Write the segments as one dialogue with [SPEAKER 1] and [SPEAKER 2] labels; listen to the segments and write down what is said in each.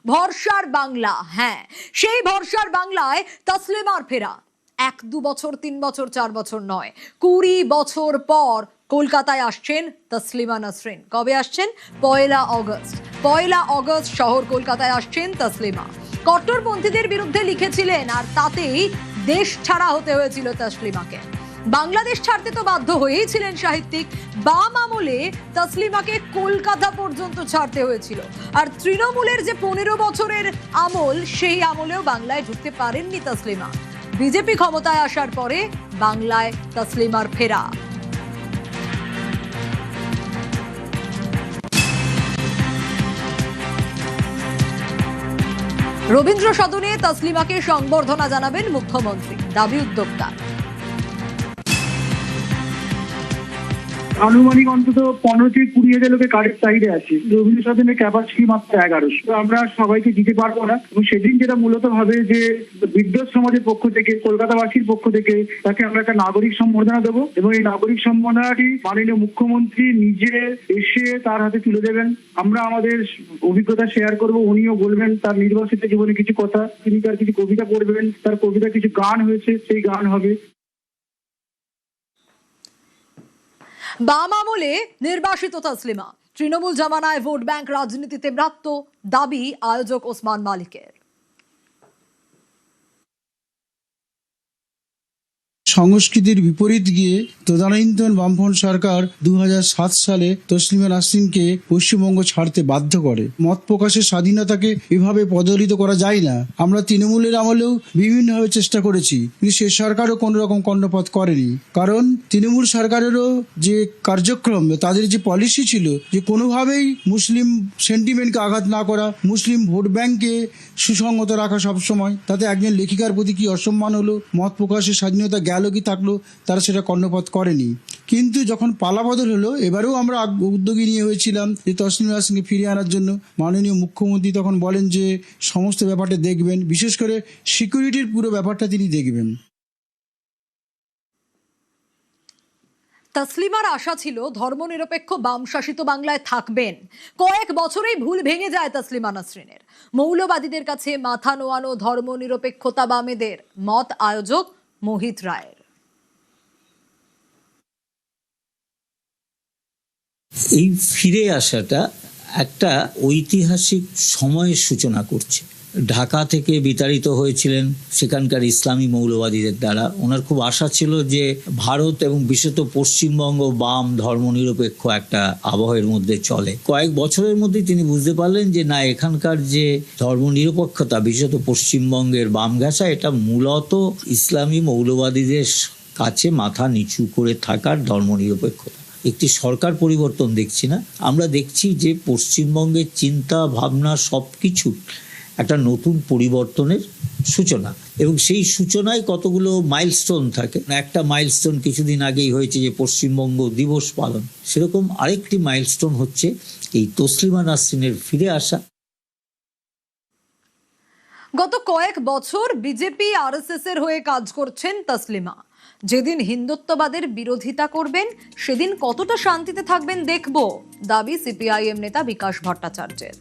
[SPEAKER 1] ভরসার বাংলা। হ্যাঁ, সেই ভরসার বাংলায় তসলিমার ফেরা 1-2 বছর 3 বছর 4 বছর নয়, 20 বছর পর কলকাতায় আসছেন তসলিমা নাসরিন। কবে আসছেন? 1 আগস্ট শহর কলকাতায় আসছেন তসলিমা। কট্টরপন্থীদের বিরুদ্ধে লিখেছিলেন আর তাতেই দেশ ছাড়া হতে হয়েছিল তসলিমাকে। বাংলাদেশ ছাড়তে তো বাধ্য হয়েছিলেন সাহিত্যিক। বাম আমলে তসলিমাকে কলকাতা পর্যন্ত ছাড়তে হয়েছিল। আর তৃণমূলের যে 15 বছরের আমল, সেই আমলেও বাংলায় ঢুকতে পারেননি তসলিমা। বিজেপি ক্ষমতায় আসার পরে বাংলায় তসলিমার ফেরা। রবীন্দ্র সদনে তসলিমাকে সংবর্ধনা জানাবেন মুখ্যমন্ত্রী, দাবি উদ্যোক্তা।
[SPEAKER 2] আনুমানিক অন্তত 15-20 লোকের কার্ডের চাহিদা আছে। রবীন্দ্র সদনের ক্যাপাসিটি মাত্র 1100। তো আমরা সবাইকে দিতে পারবো না। এবং সেদিন যেটা মূলত ভাবে যে বিদ্যুৎ সমাজের পক্ষ থেকে, কলকাতাবাসীর পক্ষ থেকে তাকে আমরা একটা নাগরিক সম্বর্ধনা দেবো এবং এই নাগরিক সম্বর্ধনাটি মাননীয় মুখ্যমন্ত্রী নিজে এসে তার হাতে তুলে দেবেন। আমরা আমাদের অভিজ্ঞতা শেয়ার করব, উনিও বলবেন তার নির্বাসিত জীবনে কিছু কথা। তিনি তার কিছু কবিতা পড়বেন, তার কবিতা কিছু গান হয়েছে, সেই গান হবে।
[SPEAKER 1] বাম আমলে নির্বাসিত তসলিমা, তৃণমূল জামানায় ভোট ব্যাংক রাজনীতিতে ব্রাত্য, দাবি আয়োজক ওসমান মালিকের।
[SPEAKER 3] সংস্কৃতির বিপরীত গিয়ে তদানীন্তন বামফ্রন্ট সরকার 2007 সালে তসলিমা নাসরিনকে পশ্চিমবঙ্গ ছাড়তে বাধ্য করে। মত প্রকাশের স্বাধীনতাকে এভাবে পদদলিত করা যায় না। আমরা তৃণমূলের আমলেও বিভিন্নভাবে চেষ্টা করেছি, কিন্তু সে সরকারও কোনো রকম কর্ণপাত করেনি। কারণ তৃণমূল সরকারেরও যে কার্যক্রম, তাদের যে পলিসি ছিল যে কোনোভাবেই মুসলিম সেন্টিমেন্টকে আঘাত না করা, মুসলিম ভোট ব্যাংককে সুসংগত রাখা সবসময়। তাতে একজন লেখিকার প্রতি কি অসম্মান হলো, মত প্রকাশের স্বাধীনতা গেল কি থাকলো, তারা সেটা কর্ণপাত করেনি। কিন্তু যখন পালাবদল হলো, এবারেও আমরা উদ্যোগী নিয়ে হয়েছিলাম যে তসলিমা নাসরিনকে ফিরিয়ে আনার জন্য। মাননীয় মুখ্যমন্ত্রী তখন বলেন যে সমস্ত ব্যাপারটা দেখবেন, বিশেষ করে সিকিউরিটির পুরো ব্যাপারটা তিনি দেখবেন।
[SPEAKER 1] তসলিমার আশা ছিল ধর্মনিরপেক্ষ বাম শাসিত বাংলায় থাকবেন। কয়েক বছরেই ভুল ভেঙে যায় তসলিমা নাসরিনের। মৌলবাদীদের কাছে মাথা নোয়ানো ধর্মনিরপেক্ষতা বামেদের, মত আয়োজক মোহিত রায়ের।
[SPEAKER 4] এই ফিরে আসাটা একটা ঐতিহাসিক সময়ের সূচনা করছে। ঢাকা থেকে বিতাড়িত হয়েছিলেন সেখানকার ইসলামী মৌলবাদীদের দ্বারা। ওনার খুব আশা ছিল যে ভারত এবং বিশেষত পশ্চিমবঙ্গ বাম ধর্মনিরপেক্ষ একটা আবহের মধ্যে চলে। কয়েক বছরের মধ্যে তিনি বুঝতে পারলেন যে না, এখানকার যে ধর্মনিরপেক্ষতা, বিশেষত পশ্চিমবঙ্গের বাম ঘেঁষা, এটা মূলত ইসলামী মৌলবাদীদের কাছে মাথা নিচু করে থাকার ধর্মনিরপেক্ষতা। একটি সরকার পরিবর্তন দেখছি না, আমরা দেখছি যে পশ্চিমবঙ্গের চিন্তা ভাবনা সবকিছু একটা নতুন পরিবর্তনের সূচনা। এবং সেই সূচনায় কতগুলো মাইলস্টোন থাকে। একটা মাইলস্টোন কিছুদিন আগেই হয়েছে যে পশ্চিমবঙ্গ দিবস পালন, সেরকম আরেকটি মাইলস্টোন হচ্ছে এই তসলিমা নাসরিনের ফিরে আসা।
[SPEAKER 1] গত কয়েক বছর বিজেপি আরএসএস এর হয়ে কাজ করছেন তসলিমা। যেদিন হিন্দুত্ববাদের বিরোধিতা করবেন, সেদিন কতটা শান্তিতে থাকবেন দেখব, দাবি সিপিআইএম নেতা বিকাশ ভট্টাচার্যের।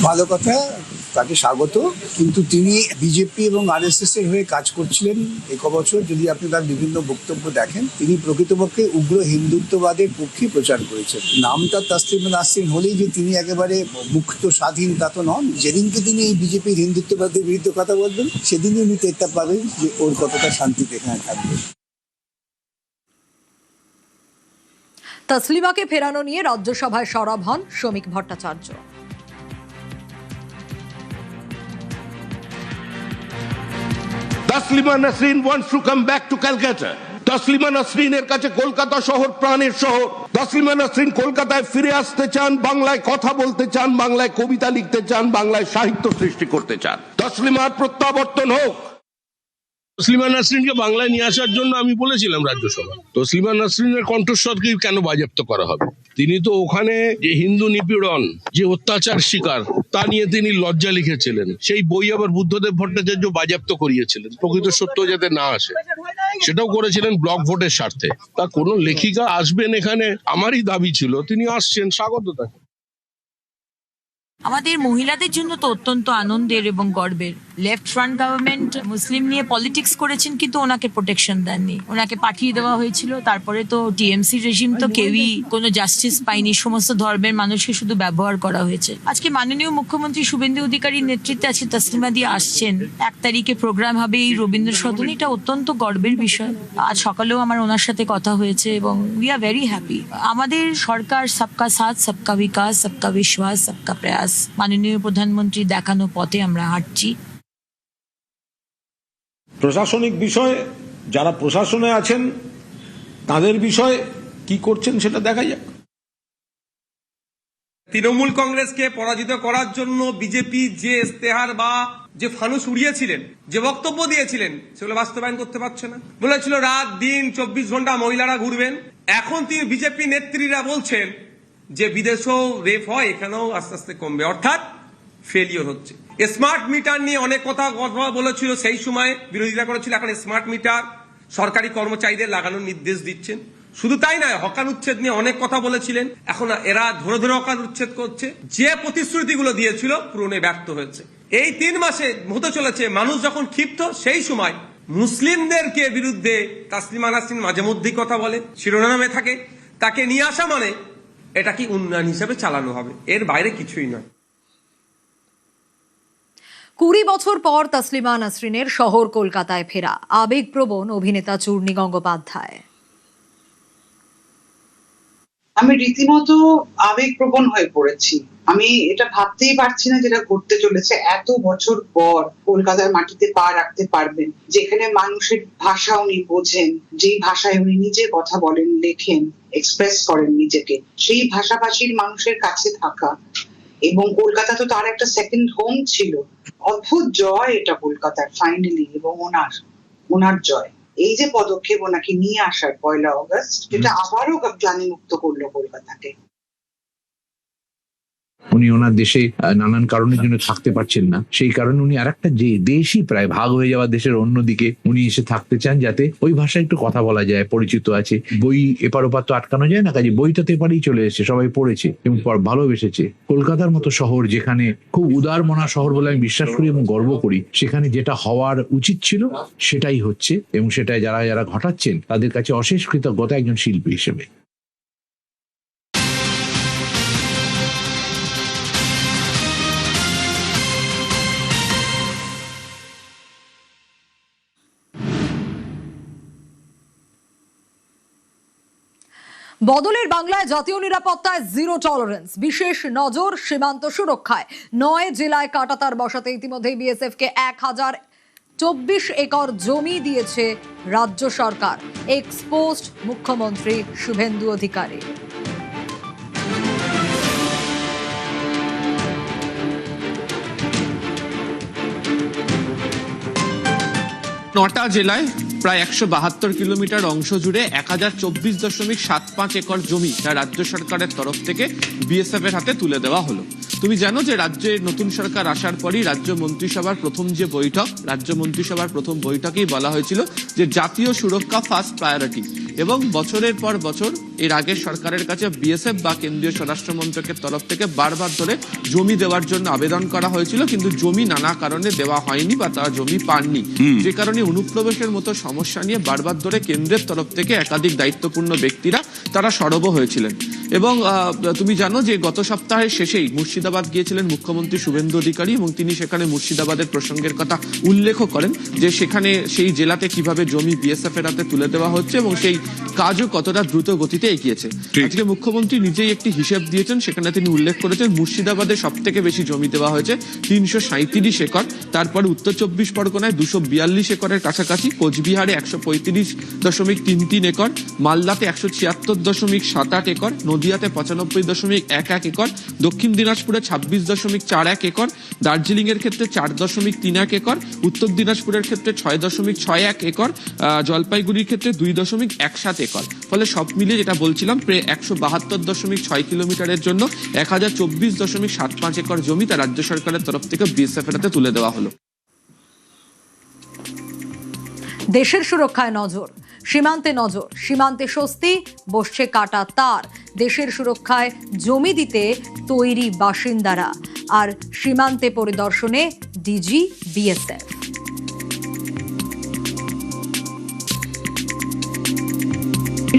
[SPEAKER 5] ভালো কথা, তাকে স্বাগত। কিন্তু তিনি বিজেপি এবং আরএসএস এর হয়ে কাজ করছিলেন এক বছর। যদি আপনি তার বিভিন্ন বক্তব্য দেখেন, তিনি প্রকৃতপক্ষে উগ্র হিন্দুত্ববাদের পক্ষে প্রচার করেছেন। নামটা তসলিমা নাসরিন হলেই যে তিনি একেবারে মুক্ত স্বাধীন তা তো নন। যেদিনকে তিনি এই বিজেপির হিন্দুত্ববাদের বিরুদ্ধে কথা বলবেন, সেদিনই উনি টেরটা পাবেন যে ওর কতটা শান্তিতে এখানে থাকবে।
[SPEAKER 1] তসলিমাকে ফেরানো নিয়ে রাজ্যসভায় সরব হন শ্রমিক Bhattacharya.
[SPEAKER 6] Taslima Nasrin wants to come back to Calcutta. Taslima নাসরিনের কাছে কলকাতা শহর প্রাণের শহর। তসলিমা নাসরিন কলকাতায় ফিরে আসতে চান, বাংলায় কথা বলতে চান, বাংলায় কবিতা লিখতে চান, বাংলায় সাহিত্য সৃষ্টি করতে চান। তসলিমার প্রত্যাবর্তন হোক।
[SPEAKER 7] তসলিমা নাসরিনকে বাংলায় নিয়ে আসার জন্য আমি বলেছিলাম রাজ্যসভা। তসলিমা নাসরিনের কণ্ঠস্বরকে কেন বাজেয়াপ্ত করা হবে? তিনি তো ওখানে যে হিন্দু নিপীড়ন, যে অত্যাচার শিকার, তা নিয়ে তিনি লজ্জা লিখেছিলেন। সেই বই আবার বুদ্ধদেব ভট্টাচার্য বাজেয়াপ্ত করিয়েছিলেন, প্রকৃত সত্য যাতে না আসে। সেটাও করেছিলেন ব্লক ভোটের স্বার্থে। তা কোনো লেখিকা আসবেন এখানে, আমারই দাবি ছিল, তিনি আসছেন, স্বাগত তাকে।
[SPEAKER 8] আমাদের মহিলাদের জন্য তো অত্যন্ত আনন্দের এবং গর্বের। লেফট ফ্রন্ট গভর্নমেন্ট মুসলিম নিয়ে পলিটিক্স করেছেন, কিন্তু ওনাকে প্রোটেকশন দেননি, ওনাকে পাঠিয়ে দেওয়া হয়েছিল। তারপরে তো টিএমসি রেজিম তো কেউই কোনো জাস্টিস পায়নি, সমস্ত ধর্মের মানুষকে শুধু ব্যবহার করা হয়েছে। আজকে মাননীয় মুখ্যমন্ত্রী শুভেন্দু অধিকারীর নেতৃত্বে আজকে তসলিমা দিয়ে আসছেন, 1 তারিখে প্রোগ্রাম হবে এই রবীন্দ্র সদনে, এটা অত্যন্ত গর্বের বিষয়। আজ সকালেও আমার ওনার সাথে কথা হয়েছে এবং উই আর ভেরি হ্যাপি। আমাদের সরকার সবকা সাথ, সবকা বিকাশ, সবকা বিশ্বাস, সবকা প্রয়াস, মাননীয় প্রধানমন্ত্রী দেখানো পথে আমরা হাঁটছি।
[SPEAKER 9] প্রশাসনিক বিষয়, যারা প্রশাসনে আছেন তাদের বিষয় কি করছেন সেটা দেখা যাক।
[SPEAKER 10] তৃণমূল কংগ্রেসকে পরাজিত করার জন্য বিজেপি যে ইস্তেহার বা যে ফানুস উড়িয়েছিলেন, যে বক্তব্য দিয়েছিলেন, সেগুলো বাস্তবায়ন করতে পারছে না। বলেছিল রাত দিন 24 ঘন্টা মহিলারা ঘুরবেন। এখন তিনি বিজেপি নেত্রীরা বলছেন যে বিদেশেও রেপ হয়, এখানেও আস্তে আস্তে কমবে, অর্থাৎ ফেলিওর হচ্ছে। স্মার্ট মিটার নিয়ে অনেক কথা বলেছিল, সেই সময় বিরোধীরা করেছিল। এখন স্মার্ট মিটার সরকারি কর্মচারীদের লাগানোর নির্দেশ দিচ্ছেন। শুধু তাই নয়, হকার উচ্ছেদ নিয়ে অনেক কথা বলেছিলেন, এখন এরা ধরে ধরে হকার উচ্ছেদ করছে। যে প্রতিশ্রুতিগুলো দিয়েছিল পূরণে ব্যর্থ হয়েছে। এই 3 মাসে হতে চলেছে, মানুষ যখন ক্ষিপ্ত, সেই সময় মুসলিমদেরকে বিরুদ্ধে তাসলিমা নাসরিন মাঝে মধ্যেই কথা বলে, শিরোনামে থাকে। তাকে নিয়ে আসা মানে এটা কি উন্নয়ন হিসেবে চালানো হবে, এর বাইরে কিছুই নয়।
[SPEAKER 1] 20 বছর পর তসলিমা নাসরিনের শহর কলকাতায় ফেরা, আবেগপ্রবণ অভিনেতা চূর্ণী গঙ্গোপাধ্যায়।
[SPEAKER 11] আমি রীতিমতো আবেগপ্রবণ হয়ে পড়েছি। আমি এটা ভাবতেই পারছি না যেটা ঘটতে চলেছে। এত বছর পর কলকাতার মাটিতে পা রাখতে পারবেন, যেখানে মানুষের ভাষা উনি বোঝেন, যেই ভাষায় উনি নিজে কথা বলেন, লেখেন, এক্সপ্রেস করেন নিজেকে, সেই ভাষাভাষীর মানুষের কাছে থাকা। এবং কলকাতা তো তার একটা সেকেন্ড হোম ছিল। অদ্ভুত জয় এটা কলকাতার ফাইনালি, এবং ওনার জয়। এই যে পদক্ষেপ ওনাকে নিয়ে আসার 1 অগস্ট, এটা আবারও গ্লানিমুক্ত করলো কলকাতাকে।
[SPEAKER 12] উনি ওনার দেশে নানান কারণের জন্য থাকতে পারছেন না, সেই কারণে উনি আরেকটা যে দেশই প্রায় ভাগ হয়ে যাওয়া দেশের অন্যদিকে উনি এসে থাকতে চান, যাতে ওই ভাষায় একটু কথা বলা যায়, পরিচিত আছে। বই এপার ওপার তো আটকানো যায় না, কাজে বইটা তো এপারেই চলে এসেছে, সবাই পড়েছে এবং ভালোবেসেছে। কলকাতার মতো শহর, যেখানে খুব উদার মনা শহর বলে আমি বিশ্বাস করি এবং গর্ব করি, সেখানে যেটা হওয়ার উচিত ছিল সেটাই হচ্ছে, এবং সেটাই যারা যারা ঘটাচ্ছেন তাদের কাছে অশেষ কৃতজ্ঞতা একজন শিল্পী হিসেবে।
[SPEAKER 1] বদলের বাংলায় জাতীয় নিরাপত্তায় জিরো টলারেন্স, বিশেষ নজর সীমান্ত সুরক্ষায়। 9 জেলায় কাঁটাতার বসাতে ইতিমধ্যে বিএসএফ কে 1024 একর জমি দিয়েছে রাজ্য সরকার, এক্সপোজড মুখ্যমন্ত্রী শুভেন্দু অধিকারী।
[SPEAKER 13] নটা জেলায় প্রায় 172 কিলোমিটার অংশ জুড়ে 1024.75 একর জমি যা রাজ্য সরকারের তরফ থেকে বিএসএফ এর হাতে তুলে দেওয়া হলো। তুমি জানো যে রাজ্যে নতুন সরকার আসার পরই রাজ্য মন্ত্রিসভার প্রথম বৈঠকেই বলা হয়েছিল যে জাতীয় সুরক্ষা ফার্স্ট প্রায়োরিটি, এবং বছরের পর বছর এর আগের সরকারের কাছে বিএসএফ বা কেন্দ্রীয় স্বরাষ্ট্র মন্ত্রকের তরফ থেকে বারবার ধরে জমি দেওয়ার জন্য আবেদন করা হয়েছিল, কিন্তু জমি নানা কারণে দেওয়া হয়নি বা তারা জমি পাননি। যে কারণে অনুপ্রবেশের মতো সমস্যা নিয়ে বারবার ধরে কেন্দ্রের তরফ থেকে একাধিক দায়িত্বপূর্ণ ব্যক্তিরা তারা সরব হয়েছিলেন। এবং তুমি জানো যে গত সপ্তাহের শেষেই মুর্শিদাবাদ গিয়েছিলেন মুখ্যমন্ত্রী শুভেন্দু অধিকারী, এবং তিনি সেখানে মুর্শিদাবাদের প্রসঙ্গের কথা উল্লেখ করেন যে সেখানে সেই জেলাতে কিভাবে জমি বিএসএফ এর হাতে তুলে দেওয়া হচ্ছে এবং সেই কাজও কতটা দ্রুত গতিতে এগিয়েছে। আজকে মুখ্যমন্ত্রী নিজেই একটি হিসেব দিয়েছেন, সেখানে তিনি উল্লেখ করেছেন মুর্শিদাবাদে সব থেকে বেশি জমি দেওয়া হয়েছে 337 একর, তারপরে উত্তর 24 পরগনায় 242 একরের কাছাকাছি, কোচবিহারে 135.33 একর, মালদাতে 176.78 একর, নদিয়াতে 95.11 একর, দক্ষিণ দিনাজপুরে 26.41 একর, দার্জিলিং এর ক্ষেত্রে 4.31 একর, উত্তর দিনাজপুরের ক্ষেত্রে 6.61 একর, জলপাইগুড়ির ক্ষেত্রে 2.17 একর। ফলে সব মিলিয়ে যেটা বলছিলাম, প্রায় 172.6 কিলোমিটারের জন্য 1024.75 একর জমি তা রাজ্য সরকারের তরফ থেকে বিএসএফ এর হাতে তুলে দেওয়া হলো।
[SPEAKER 1] দেশের সুরক্ষায় নজর, সীমান্তে নজর, সীমান্তে স্বস্তি, বসছে কাটা তার। দেশের সুরক্ষায় জমি দিতে তৈরি বাসিন্দারা, আর সীমান্তে পরিদর্শনে ডিজি বিএসএফ।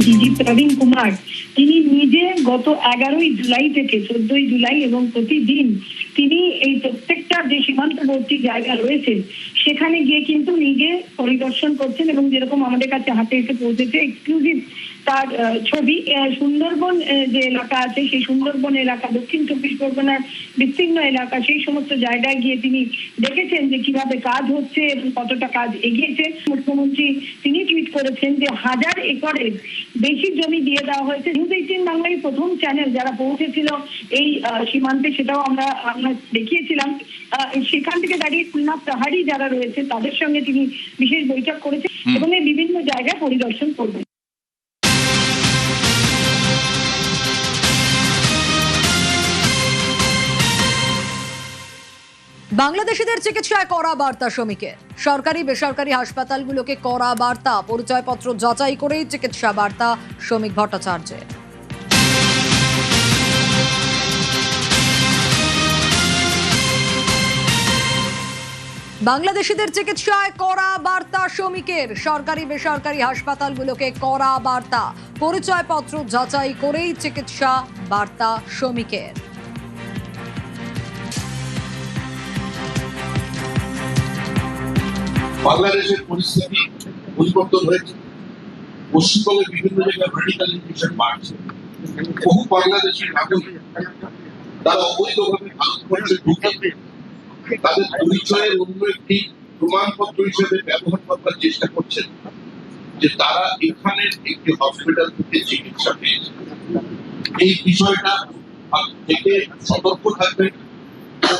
[SPEAKER 14] ডিজি প্রবীণ কুমার তিনি নিজে গত 11ই জুলাই থেকে 14ই জুলাই এবং প্রতিদিন তিনি এই প্রত্যেকটা যে সীমান্তবর্তী জায়গা রয়েছে সেখানে গিয়ে কিন্তু নিজে পরিদর্শন করছেন, এবং যেরকম আমাদের কাছে হাতে এসে পৌঁছেছে এক্সক্লুসিভ তার ছবি। সুন্দরবন যে এলাকা আছে, সেই সুন্দরবন এলাকা, দক্ষিণ 24 পরগনার বিস্তীর্ণ এলাকা, সেই সমস্ত জায়গায় গিয়ে তিনি দেখেছেন যে কিভাবে কাজ হচ্ছে এবং কতটা কাজ এগিয়েছে। মুখ্যমন্ত্রী তিনি টুইট করেছেন যে 1000 একরের বেশি জমি দিয়ে দেওয়া হয়েছে। নিউজ 18 বাংলায় প্রথম চ্যানেল যারা পৌঁছেছিল এই সীমান্তে, সেটাও আমরা দেখিয়েছিলাম। সেখান থেকে দাঁড়িয়ে খুলনা প্রহারী যারা রয়েছে তাদের সঙ্গে তিনি বিশেষ বৈঠক করেছেন এবং এই বিভিন্ন জায়গায় পরিদর্শন করবেন।
[SPEAKER 1] বাংলাদেশিদের চিকিৎসায় কড়া বার্তা শ্রমিকের। সরকারি বেসরকারি হাসপাতালগুলোকে কড়া বার্তা, পরিচয়পত্র যাচাই করেই চিকিৎসা বার্তা শ্রমিক ভট্টাচার্যের। বাংলাদেশিদের চিকিৎসায় কড়া বার্তা শ্রমিকের। সরকারি বেসরকারি হাসপাতালগুলোকে কড়া বার্তা, পরিচয়পত্র যাচাই করেই চিকিৎসা বার্তা শ্রমিকের।
[SPEAKER 6] বাংলাদেশের পরিস্থিতি পরিবর্তন হয়েছে। পশ্চিমবঙ্গের বিভিন্ন জায়গায় মেডিকেল ইনফেকশন বাড়ছে। বহু বাংলাদেশি নাগরিক তারা অবৈধভাবে ভারতবর্ষে ঢুকে তাদের পরিচয়ের অন্য একটি প্রমাণপত্র হিসেবে ব্যবহার করার চেষ্টা করছেন যে তারা এখানের একটি হসপিটাল থেকে চিকিৎসা পেয়েছে। এই বিষয়টা থেকে সতর্ক থাকবেন।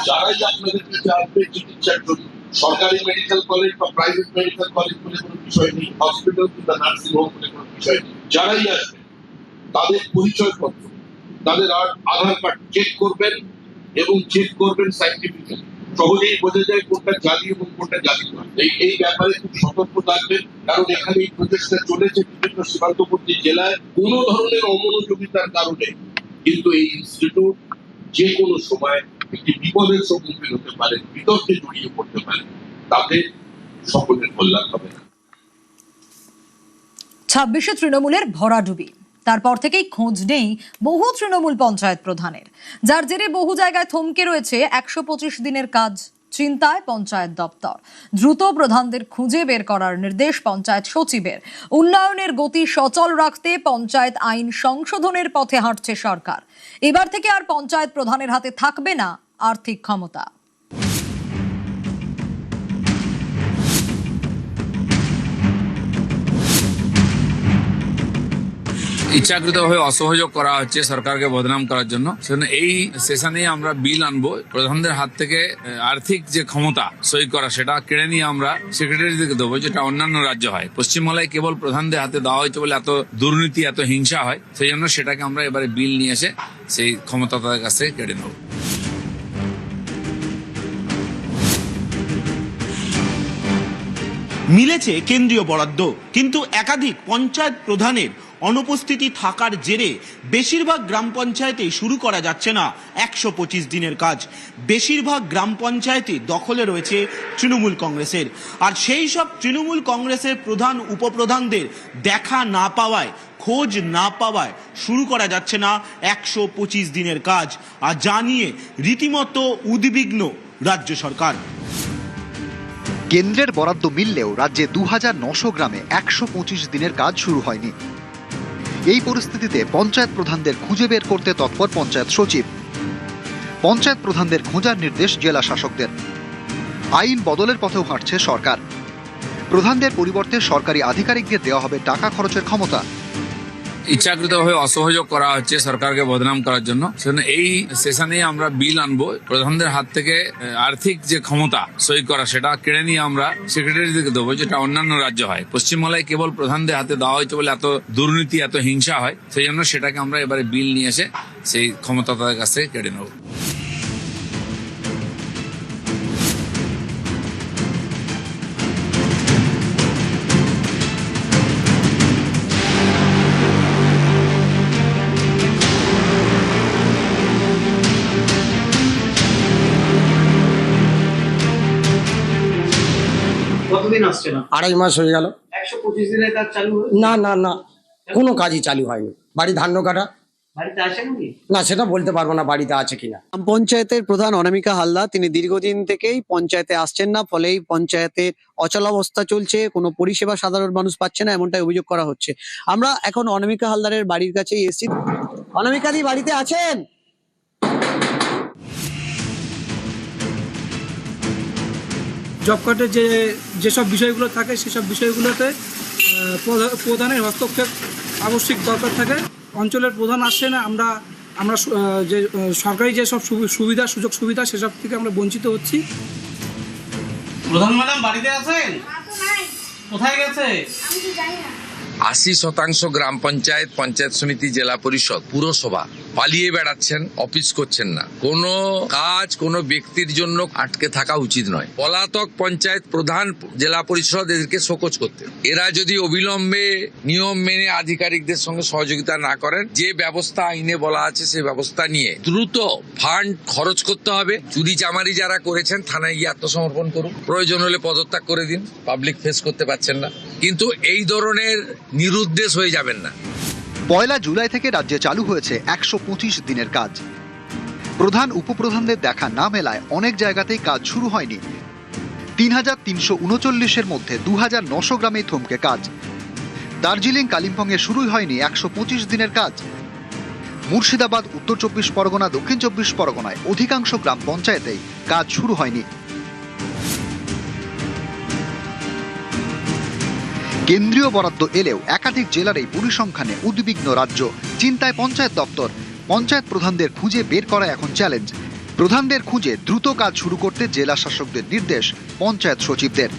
[SPEAKER 6] যারাই আপনাদের কাছে আসবে চিকিৎসার জন্য, সরকারি মেডিকেল কলেজ বা প্রাইভেট মেডিকেল কলেজ বলে কোনো বিষয় নেই, হসপিটাল কিংবা নার্সিং হোম বলে কোনো বিষয় নেই, যারাই আসবে তাদের পরিচয়পত্র, তাদের আধার কার্ড চেক করবেন এবং চেক করবেন সাইন্টিফিক্যালি। সহজেই বোঝা যায় কোনটা জালি এবং কোনটা জালি নয়। এই ব্যাপারে খুব সতর্ক থাকবেন, কারণ এখানে এই প্রচেষ্টা চলেছে বিভিন্ন সীমান্তবর্তী জেলায়। কোন ধরনের অমনোযোগিতার কারণে কিন্তু এই ইনস্টিটিউট যে কোনো সময় একটি বিপদের সম্মুখীন হতে পারে, বিতর্কে জড়িয়ে পড়তে পারে, তাতে সকলের কল্যাণ হবে না।
[SPEAKER 1] 26-এ তৃণমূলের ভরাডুবি, তারপর থেকেই খোঁজ নেই বহু তৃণমূল পঞ্চায়েত প্রধানের, যার জেরে বহু জায়গায় থমকে রয়েছে 125 দিনের কাজ। চিন্তায় পঞ্চায়েত দপ্তর। দ্রুত প্রধানদের খুঁজে বের করার নির্দেশ পঞ্চায়েত সচিবের। উন্নয়নের গতি সচল রাখতে পঞ্চায়েত আইন সংশোধনের পথে হাঁটছে সরকার। এবার থেকে আর পঞ্চায়েত প্রধানের হাতে থাকবে না আর্থিক ক্ষমতা।
[SPEAKER 15] ইচ্ছাকৃতভাবে অসহযোগ করা হচ্ছে সরকারকে বদনাম করার জন্য। সেজন্য এই সেশনে আমরা বিল আনবো, প্রধানদের হাত থেকে আর্থিক যে ক্ষমতা সই করা সেটা কেড়ে নিয়ে আমরা সেক্রেটারিদেরকে দেবো, যেটা অন্যান্য রাজ্য হয়। পশ্চিমবাংলায় কেবল প্রধানদের হাতে দেওয়া হয়েছে বলে এত দুর্নীতি, এত হিংসা হয়। সেই জন্য সেটাকে আমরা এবারে বিল নিয়ে এসে সেই ক্ষমতা তাদের কাছ থেকে কেড়ে নেব।
[SPEAKER 16] মিলেছে কেন্দ্রীয় বরাদ্দ, কিন্তু একাধিক পঞ্চায়েত প্রধানের অনুপস্থিতি থাকার জেরে বেশিরভাগ গ্রাম পঞ্চায়েতে শুরু করা যাচ্ছে না 125 দিনের কাজ। বেশিরভাগ গ্রাম পঞ্চায়েতে দখলে রয়েছে তৃণমূল কংগ্রেসের, আর সেই সব তৃণমূল কংগ্রেসের প্রধান উপপ্রধানদের দেখা না পাওয়ায়, খোঁজ না পাওয়ায় শুরু করা যাচ্ছে না 125 দিনের কাজ। আর জানিয়ে রীতিমতো উদ্বিগ্ন রাজ্য সরকার।
[SPEAKER 17] কেন্দ্রের বরাদ্দ মিললেও রাজ্যে 2900 গ্রামে 125 দিনের কাজ শুরু হয়নি। এই পরিস্থিতিতে পঞ্চায়েত প্রধানদের খুঁজে বের করতে তৎপর পঞ্চায়েত সচিব। পঞ্চায়েত প্রধানদের খোঁজার নির্দেশ জেলা শাসকদের। আইন বদলের পথেও হাঁটছে সরকার। প্রধানদের পরিবর্তে সরকারি আধিকারিকদের দেওয়া হবে টাকা খরচের ক্ষমতা।
[SPEAKER 15] ইচ্ছাকৃতভাবে অসহযোগ করা হচ্ছে সরকারকে বদনাম করার জন্য। সেজন্য এই সেশনে আমরা বিল আনবো, প্রধানদের হাত থেকে আর্থিক যে ক্ষমতা সই করা সেটা কেড়ে নিয়ে আমরা সেক্রেটারিদেরকে দেবো, যেটা অন্যান্য রাজ্য হয়। পশ্চিমবাংলায় কেবল প্রধানদের হাতে দেওয়া হয়েছে বলে এত দুর্নীতি, এত হিংসা হয়। সেই জন্য সেটাকে আমরা এবারে বিল নিয়ে এসে সেই ক্ষমতা তাদের কাছ থেকে কেড়ে নেব।
[SPEAKER 18] আসছে না?
[SPEAKER 19] 2.5 মাস হয়ে গেল।
[SPEAKER 18] 125 দিনের কাজ চালু
[SPEAKER 19] না না না, কোনো কাজই চালু হয়নি। বাড়ি ধান্য কাটা,
[SPEAKER 18] বাড়িতে আসেন কি?
[SPEAKER 19] না সেটা বলতে পারবো না বাড়িতে আছে কিনা।
[SPEAKER 20] গ্রাম পঞ্চায়েতের প্রধান অনামিকা হালদার তিনি দীর্ঘদিন থেকেই পঞ্চায়েতে আসছেন না, ফলেই পঞ্চায়েতের অচলাবস্থা চলছে, কোনো পরিষেবা সাধারণ মানুষ পাচ্ছে না, এমনটাই অভিযোগ করা হচ্ছে। আমরা এখন অনামিকা হালদারের বাড়ির কাছেই এসেছি। অনামিকা দি বাড়িতে আছেন?
[SPEAKER 21] জব কার্ডের যেসব বিষয়গুলো থাকে সেসব বিষয়গুলোতে প্রধানের হস্তক্ষেপ আবশ্যিক দরকার থাকে। অঞ্চলের প্রধান আসছে না, আমরা যে সরকারি যেসব সুবিধা সুযোগ সুবিধা সেসব থেকে আমরা বঞ্চিত হচ্ছি।
[SPEAKER 18] প্রধান ম্যাডাম বাড়িতে আছেন? কোথায় গেছে?
[SPEAKER 15] 80% গ্রাম পঞ্চায়েত, পঞ্চায়েত সমিতি, জেলা পরিষদ, পুরসভা পালিয়ে বেড়াচ্ছেন, অফিস করছেন না। কোনো কাজ কোনো ব্যক্তির জন্য আটকে থাকা উচিত নয়। পলাতক পঞ্চায়েত প্রধান, জেলা পরিষদ এদেরকে শোকজ করতে। এরা যদি অবিলম্বে নিয়ম মেনে আধিকারিকদের সঙ্গে সহযোগিতা না করেন, যে ব্যবস্থা আইনে বলা আছে সেই ব্যবস্থা নিয়ে দ্রুত ফান্ড খরচ করতে হবে। চুরি চামারি যারা করেছেন থানায় গিয়ে আত্মসমর্পণ করুন, প্রয়োজন হলে পদত্যাগ করে দিন, পাবলিক ফেস করতে পারছেন না। কিন্তু এই ধরনের নিরুদ্দেশ হয়ে যাবেন না।
[SPEAKER 17] 1 জুলাই থেকে রাজ্যে চালু হয়েছে 125 দিনের কাজ। প্রধান উপপ্রধানদের দেখা না মেলায় অনেক জায়গাতেই কাজ শুরু হয়নি। 3339-এর মধ্যে 2900 গ্রামে থমকে কাজ। দার্জিলিং কালিম্পংয়ে শুরুই হয়নি 125 দিনের কাজ। মুর্শিদাবাদ, উত্তর 24 পরগনা, দক্ষিণ 24 পরগনায় অধিকাংশ গ্রাম পঞ্চায়েতেই কাজ শুরু হয়নি। কেন্দ্রীয় বরাদ্দ এলেও একাধিক জেলার এই পরিসংখ্যানে উদ্বিগ্ন রাজ্য। চিন্তায় পঞ্চায়েত দপ্তর। পঞ্চায়েত প্রধানদের খুঁজে বের করা এখন চ্যালেঞ্জ। প্রধানদের খুঁজে দ্রুত কাজ শুরু করতে জেলা শাসকদের নির্দেশ পঞ্চায়েত সচিবদের।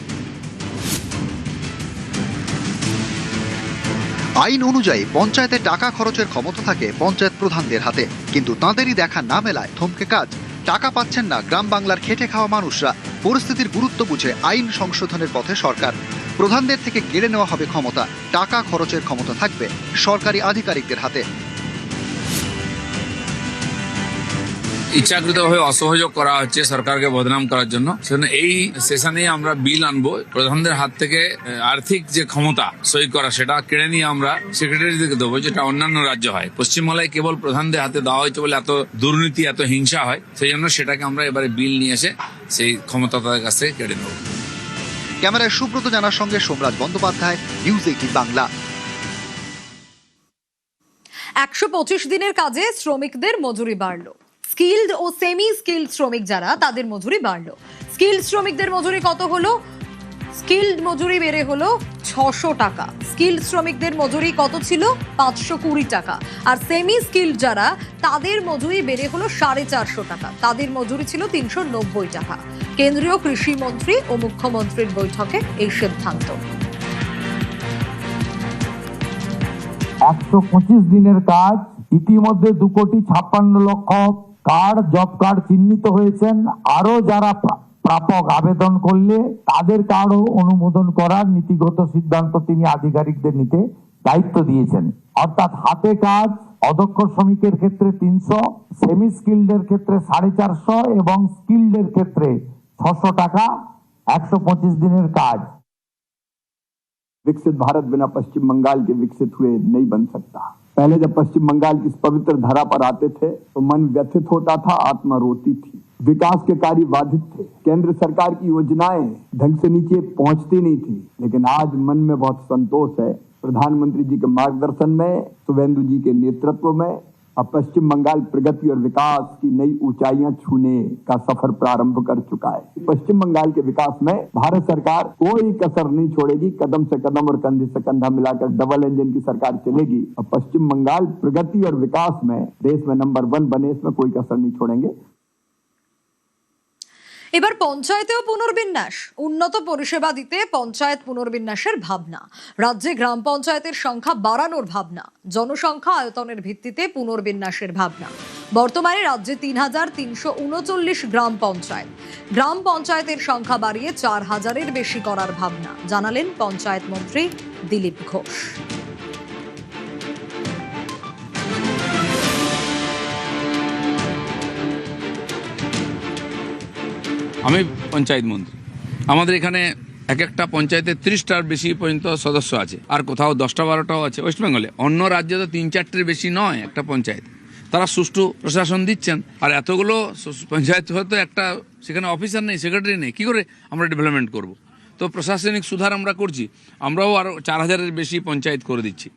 [SPEAKER 17] আইন অনুযায়ী পঞ্চায়েতে টাকা খরচের ক্ষমতা থাকে পঞ্চায়েত প্রধানদের হাতে, কিন্তু তাঁদেরই দেখা না মেলায় থমকে কাজ। টাকা পাচ্ছেন না গ্রাম বাংলার খেটে খাওয়া মানুষরা। পরিস্থিতির গুরুত্ব বুঝে আইন সংশোধনের পথে সরকার। প্রধানদের থেকে কেড়ে নেওয়া হবে ক্ষমতা, টাকা খরচের ক্ষমতা থাকবে সরকারি আধিকারিকদের হাতে।
[SPEAKER 15] ইচ্ছাকৃতভাবে অসহযোগ করা হচ্ছে সরকারকে বদনাম করার জন্য। সেজন্য এই সেশনে আমরা বিল আনবো, প্রধানদের হাত থেকে আর্থিক যে ক্ষমতা সই করা সেটা কেড়ে নিয়ে আমরা সেক্রেটারিদেরকে দেবো, যেটা অন্যান্য রাজ্য হয়। পশ্চিমবাংলায় কেবল প্রধানদের হাতে দেওয়া হয়েছে বলে এত দুর্নীতি, এত হিংসা হয়। সেই জন্য সেটাকে আমরা এবারে বিল নিয়ে এসে সেই ক্ষমতা তাদের কাছ থেকে কেড়ে নেব।
[SPEAKER 17] ক্যামেরায় সুব্রত জানার সঙ্গে সোমরাজ বন্দ্যোপাধ্যায়, নিউজ 18 বাংলা।
[SPEAKER 1] 125 দিনের কাজে শ্রমিকদের মজুরি বাড়লো। স্কিলড ও সেমি স্কিলড শ্রমিক যারা, তাদের মজুরি বাড়লো। স্কিলড শ্রমিকদের মজুরি কত হলো? স্কিলড মজুরি বেড়ে হলো 600 টাকা। স্কিলড শ্রমিকদের মজুরি কত ছিল? 520 টাকা। আর সেমি স্কিলড যারা, তাদের মজুরি বেড়ে হলো 450 টাকা। তাদের মজুরি ছিল 390 টাকা। কেন্দ্রীয় কৃষি মন্ত্রী ও মুখ্যমন্ত্রীর বৈঠকে এই সিদ্ধান্ত।
[SPEAKER 22] 125 দিনের কাজ, ইতিমধ্যে 2,56,00,000 কার্ড, জব কার্ড চিহ্নিত হয়েছেন। আরো যারা প্রাপক আবেদন করলে তাদের কার্ডও অনুমোদন করার নীতিগত সিদ্ধান্ত তিনি আধিকারিকদের নিতে দায়িত্ব দিয়েছেন। অর্থাৎ হাতে কাজ অদক্ষ শ্রমিকের ক্ষেত্রে 300, সেমি স্কিল্ডের ক্ষেত্রে 450 এবং স্কিল্ডের ক্ষেত্রে 600 টাকা। 125 दिनों काज।
[SPEAKER 23] विकसित भारत बिना पश्चिम बंगाल के विकसित हुए नहीं बन सकता। पहले जब पश्चिम बंगाल की इस पवित्र धरा पर आते थे तो मन व्यथित होता था, आत्मा रोती थी, विकास के कार्य बाधित थे, केंद्र सरकार की योजनाएं ढंग से नीचे पहुंचती नहीं थी। लेकिन आज मन में बहुत संतोष है। प्रधानमंत्री जी के मार्गदर्शन में, शुभेंदु जी के नेतृत्व में अब पश्चिम बंगाल प्रगति और विकास की नई ऊंचाइयां छूने का सफर प्रारंभ कर चुका है। पश्चिम बंगाल के विकास में भारत सरकार कोई कसर नहीं छोड़ेगी। कदम से कदम और कंधे से कंधा मिलाकर डबल इंजन की सरकार चलेगी और पश्चिम बंगाल प्रगति और विकास में देश में नंबर 1 बने, इसमें कोई कसर नहीं छोड़ेंगे।
[SPEAKER 1] এবার পঞ্চায়েতেও পুনর্বিন্যাস। উন্নত পরিষেবা দিতে পঞ্চায়েত পুনর্বিন্যাসের ভাবনা। রাজ্যে গ্রাম পঞ্চায়েতের সংখ্যা বাড়ানোর ভাবনা। জনসংখ্যা আয়তনের ভিত্তিতে পুনর্বিন্যাসের ভাবনা। বর্তমানে রাজ্যে 3,339 গ্রাম পঞ্চায়েত। গ্রাম পঞ্চায়েতের সংখ্যা বাড়িয়ে 4,000-এর বেশি করার ভাবনা জানালেন পঞ্চায়েত মন্ত্রী দিলীপ ঘোষ।
[SPEAKER 15] আমি পঞ্চায়েত মন্ত্রী। আমাদের এখানে এক একটা পঞ্চায়েতে 30টার বেশি পর্যন্ত সদস্য আছে, আর কোথাও 10টা 12টাও আছে ওয়েস্ট বেঙ্গলে। অন্য রাজ্যে তো 3-4টের বেশি নয় একটা পঞ্চায়েত। তারা সুষ্ঠু প্রশাসন দিচ্ছেন, আর এতগুলো পঞ্চায়েত হয়তো একটা সেখানে অফিসার নেই, সেক্রেটারি নেই, কি করে আমরা ডেভেলপমেন্ট করব? তো প্রশাসনিক সুধার আমরা করছি, আমরাও আরো 4000-এর বেশি পঞ্চায়েত করে দিচ্ছি।